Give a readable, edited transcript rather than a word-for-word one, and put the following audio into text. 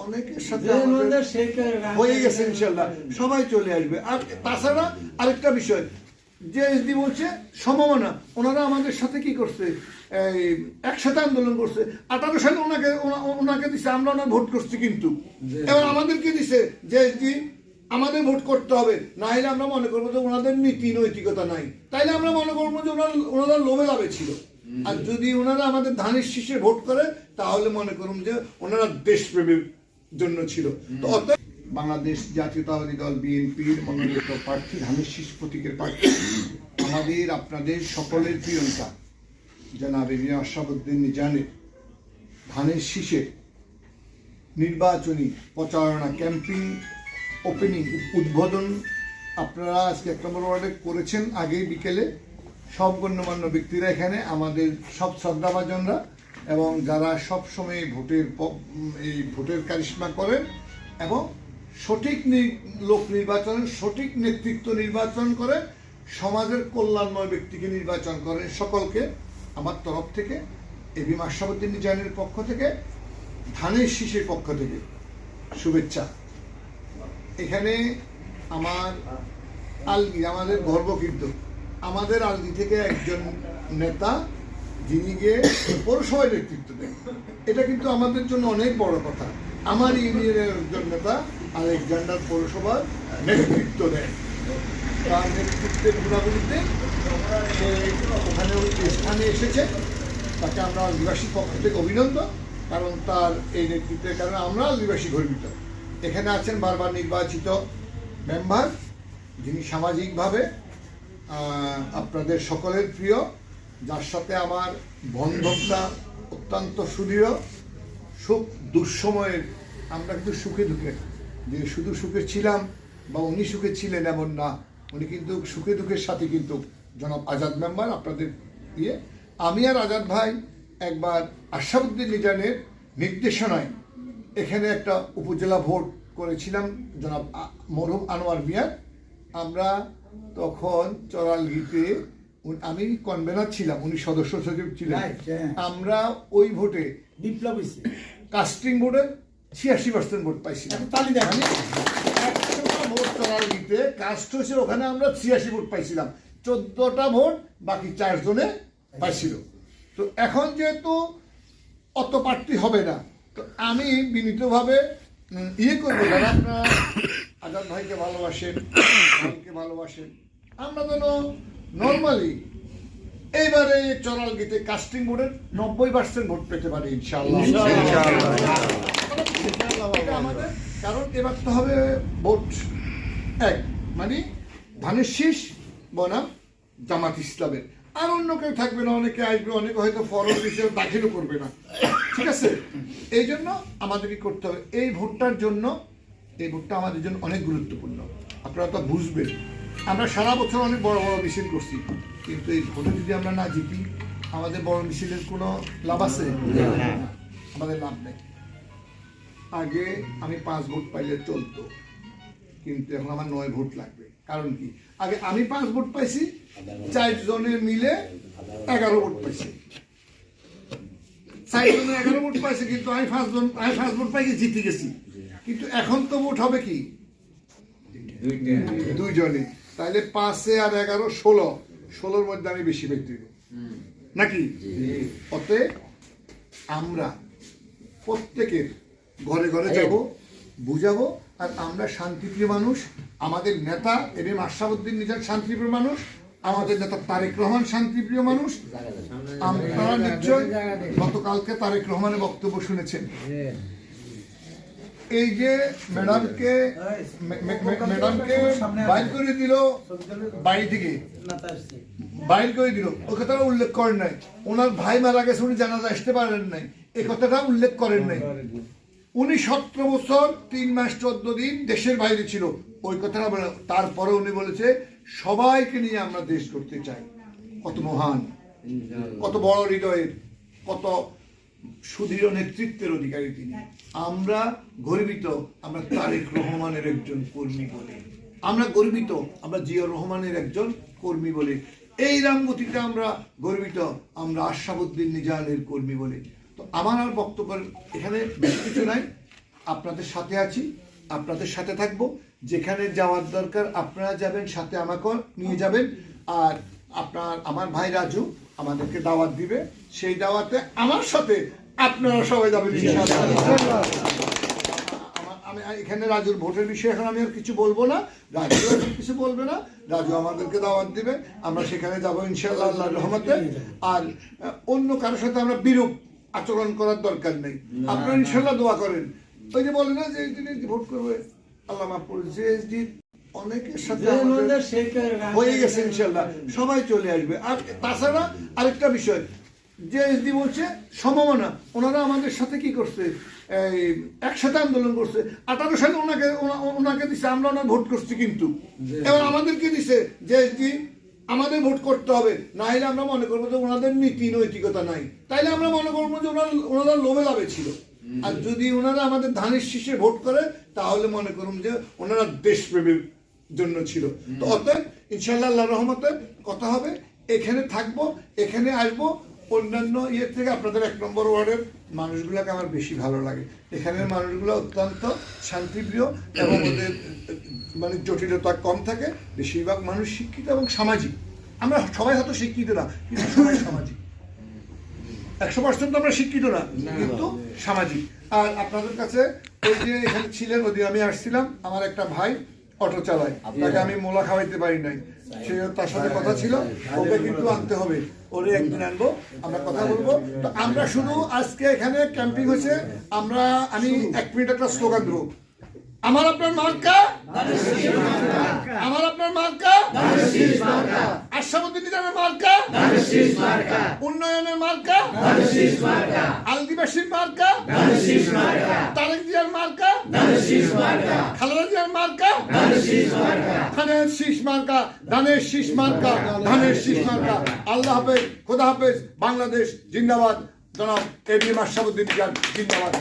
অনেকের সাথে হয়ে গেছে ইনশাল্লাহ, সবাই চলে আসবে। আর তাছাড়া আরেকটা বিষয়, যে এসডি বলছে সম্ভাবনা, ওনারা আমাদের সাথে কি করছে, একসাথে আন্দোলন করছে। 18 সালে ওনাকে দিছে, আমরা ওনার ভোট করছি, কিন্তু এবার আমাদেরকে দিছে যে এসডি আমাদের ভোট করতে হবে, না হলে আমরা মনে করবো যে ওনাদের নীতি নৈতিকতা নাই, তাইলে আমরা মনে করবো যে ওনারা লোভে লাভে ছিল। আর যদি ওনারা আমাদের ধানের শীষে ভোট করে, তাহলে মনে করুন যে ওনারা দেশপ্রেমের জন্য ছিল। তো অর্থাৎ বাংলাদেশ জাতীয়তাবাদী দল বিএনপির মনোনীত প্রার্থী, ধানের শীষ প্রতীকের প্রার্থী, আমাদের আপনাদের সকলের প্রিয় নেতা জনাব মিয়া আশরাফুদ্দিন নিজানের ধানের শীষে নির্বাচনী প্রচারণা ক্যাম্পিং ওপেনিং উদ্বোধন আপনারা আজকে 1 নম্বর ওয়ার্ডে করেছেন। আগে বিকেলে সব গণ্যমান্য ব্যক্তিরা এখানে, আমাদের সব শ্রদ্ধাভাজনরা এবং যারা সব সময় ভোটের কারিশমা করেন এবং সঠিক লোক নির্বাচন, সঠিক নেতৃত্ব নির্বাচন করে সমাজের কল্যাণময় ব্যক্তিকে নির্বাচন করেন, সকলকে আমার তরফ থেকে এবি আশরাফুদ্দিন নিজানের পক্ষ থেকে, ধানের শীষের পক্ষ থেকে শুভেচ্ছা। এখানে আমার আলগি, আমাদের গর্ব, কিন্তু আমাদের আলগি থেকে একজন নেতা যিনি গিয়ে পৌরসভায় নেতৃত্ব দেন, এটা কিন্তু আমাদের জন্য অনেক বড় কথা। আমার ইউনিয়নের একজন নেতা আলেকজান্ডার পৌরসভার নেতৃত্ব দেন, তার নেতৃত্বের গুণাবলীতে সে ওখানে ওই স্থানে এসেছে, তাকে আমরা আদিবাসীর পক্ষ থেকে অভিনন্দন, কারণ তার এই নেতৃত্বের কারণে আমরা আদিবাসী গর্বিত। এখানে আছেন বারবার নির্বাচিত মেম্বার, যিনি সামাজিকভাবে আপনাদের সকলের প্রিয়, যার সাথে আমার বন্ধনটা অত্যন্ত সুদৃঢ়। সুখ দুঃসময়ের আমরা কিন্তু সুখে দুঃখে, যে শুধু সুখে ছিলাম বা উনি সুখে ছিলেন এমন না, উনি কিন্তু সুখে দুঃখের সাথে কিন্তু জনাব আজাদ মেম্বার আপনাদের ইয়ে। আমি আর আজাদ ভাই একবার আশরাফুদ্দিন নিজানের নির্দেশনায় এখানে একটা উপজেলা ভোট করেছিলাম জনাব মরহুম আনোয়ার মিয়ার। আমরা তখন চরালগিতে, আমি কনভেনার ছিলাম, উনি সদস্য সচিব ছিলেন। আমরা ওই ভোটে বিপ্লব কাস্টিং ভোটে 86% ভোট পাইছিলাম। ভোট চরালগিতে কাস্ট হয়েছে, ওখানে আমরা 86 ভোট পাইছিলাম, 14টা ভোট বাকি 4 জনে পাইছিল। তো এখন যেহেতু অত প্রার্থী হবে না, তো আমি বিনীতভাবে ইয়ে করবো, যারা আপনারা আজাদ ভাইকে ভালোবাসেন, ভাইকে ভালোবাসেন, আমরা যেন নর্মালি এইবারে চরালগিতে কাস্টিং ভোটের 90% ভোট পেতে পারি ইনশাআল্লাহ। আমাদের কারণ এবার তো হবে ভোট এক, মানে ধানের শীষ বনাম জামাত ইসলামের, আর অন্য কেউ থাকবে না, অনেকে আসবে, অনেকে হয়তো ফরম হিসেবে দাখিলও করবে না, ঠিক আছে? এই জন্য আমাদের কি করতে হবে, এই ভোটটার জন্য, এই ভোটটা আমাদের জন্য অনেক গুরুত্বপূর্ণ। আপনারা তো বুঝবেন, আমরা সারা বছর অনেক বড় বড় মিছিল করছি, কিন্তু এই ভোটে যদি আমরা না জিতি, আমাদের বড় মিছিলের কোনো লাভ আছে? আমাদের লাভ নেই। আগে আমি 5 ভোট পাইলে চলতো, কিন্তু এখন আমার 9 ভোট লাগবে। কারণ কি, আগে আমি 5 ভোট পাইছি, 4 জনে মিলে 11 ভোট পাইছি, 4 জনে 11 ভোট পাইছে, কিন্তু আমি 5 ভোট পাইছি, জিতে গেছি। কিন্তু এখন তো ভোট হবে কি 2 জনে, তাহলে 5 আর 11 16 মধ্যে আমি বেশি ব্যক্তি নাকি? অতএব আমরা প্রত্যেকের ঘরে ঘরে যাব, বুঝাবো। আর আমরা শান্তিপ্রিয় মানুষ, আমাদের নেতা এম আশরাফুদ্দিন নিজান শান্তিপ্রিয় মানুষ, আমাদের নেতা তারেক রহমান শান্তিপ্রিয় মানুষ। আপনারা নিশ্চয় গতকালকে তারেক রহমানের বক্তব্য শুনেছেন। এই যে ম্যাডামকে বাইর করে দিল, বাড়ি থেকে বাইর করে দিল, ওই কথাটা উল্লেখ করেন নাই। ওনার ভাই মারা গেছে, উনি জানাজা আসতে পারেন নাই, এই কথাটা উল্লেখ করেন নাই। উনি 17 বছর 3 মাস 14 দিন দেশের বাইরে ছিল, ওই কথাটা বলে। তারপরে উনি বলেছে সবাইকে নিয়ে আমরা দেশ করতে চাই। কত মহান, কত বড় হৃদয়ের, কত সুদৃঢ় নেতৃত্বের অধিকারী তিনি। আমরা গর্বিত, আমরা তারেক রহমানের একজন কর্মী বলে, আমরা গর্বিত, আমরা জিয়া রহমানের একজন কর্মী বলে, এই রামগতিতে আমরা গর্বিত, আমরা আশরাফুদ্দিন নিজানের কর্মী বলে। তো আমার আর বক্তব্য এখানে বেশি কিছু নাই, আপনাদের সাথে আছি, আপনাদের সাথে থাকবো, যেখানে যাওয়ার দরকার আপনারা যাবেন, সাথে আমাকেও নিয়ে যাবেন। আর আমার ভাই রাজু আমাদেরকে দাওয়াত দিবে, সেই দাওয়াতে আমার সাথে আপনারা সবাই যাবেন ইনশাআল্লাহ। আমি এখানে রাজুর ভোটের বিষয়ে এখন আমি আর কিছু বলবো না, রাজু এখন কিছু বলবে না, রাজু আমাদেরকে দাওয়াত দিবে, আমরা সেখানে যাবো ইনশাআল্লাহ আল্লাহর রহমতে। আর অন্য কারোর সাথে আমরা বিরূপ আচরণ করার দরকার নেই, আপনারা ইনশাআল্লাহ দোয়া করেন। ওই যে বলে না যে ভোট করবে আল্লাহ মাফ করুন, জেএসডি অনেকের সাথে হয়ে গেছে, ইনশাআল্লাহ সবাই চলে আসবে। আর তাছাড়া আরেকটা বিষয়, জেএসডি বলছে সম্ভাবনা, ওনারা আমাদের সাথে কি করছে, এই একসাথে আন্দোলন করছে, 18 সালে ওনাকে দিছে, আমরা ওনার ভোট করছি, কিন্তু এবার আমাদেরকে দিছে জেএসডি, আমাদের ভোট করতে হবে, না হলে আমরা মনে করবো যে ওনাদের নীতি নৈতিকতা নাই, তাইলে আমরা মনে করবো যে ওনারা লোভে লাভে ছিল। আর যদি ওনারা আমাদের ধানের শীষে ভোট করে তাহলে মনে করুন যে ওনারা দেশপ্রেমের জন্য ছিল। তো অতএব ইনশাআল্লাহ আল্লাহর রহমতে কথা হবে, এখানে থাকবো, এখানে আসবো। অন্যান্য ইয়ের থেকে আপনাদের 1 নম্বর ওয়ার্ডের মানুষগুলোকে আমার বেশি ভালো লাগে, এখানের মানুষগুলো অত্যন্ত শান্তিপ্রিয় এবং ওদের মানে জটিলতা কম থাকে, বেশিরভাগ মানুষ শিক্ষিত এবং সামাজিক। আমরা সবাই হয়তো শিক্ষিত না, কিন্তু সবাই সামাজিক, 100% আমরা শিক্ষিত না, কিন্তু সামাজিক। আর আপনাদের কাছে ওই যে এখানে ছিলেন, ওদিন আমি আসছিলাম, আমার একটা ভাই অটো চালায়, তাকে আমি মোলা খাওয়াইতে পারি নাই, সে তার সাথে কথা ছিল, ওকে কিন্তু আনতে হবে, ওরে একদিন আনবো, আমরা কথা বলবো। তো আমরা শুধু আজকে এখানে ক্যাম্পিং হয়েছে, আমি 1 মিনিট একটা স্লোগান দেবো, আমার আপনার মার্কা, আমার আপনার মার্কা, আশরাফুদ্দিন নিজামের মার্কা, উন্নয়নের মার্কা, আলদিবাসীর মার্কা, তারেক জিয়ার মার্কা, খালেদা জিয়ার মার্কা, ধানের শীষ মার্কা, ধানের শীষ মার্কা, ধানের শীষ মার্কা। আল্লাহ হাফেজ, খোদা হাফেজ, বাংলাদেশ জিন্দাবাদ, জনাব A B M Ashrafuddin Nizam জিন্দাবাদ।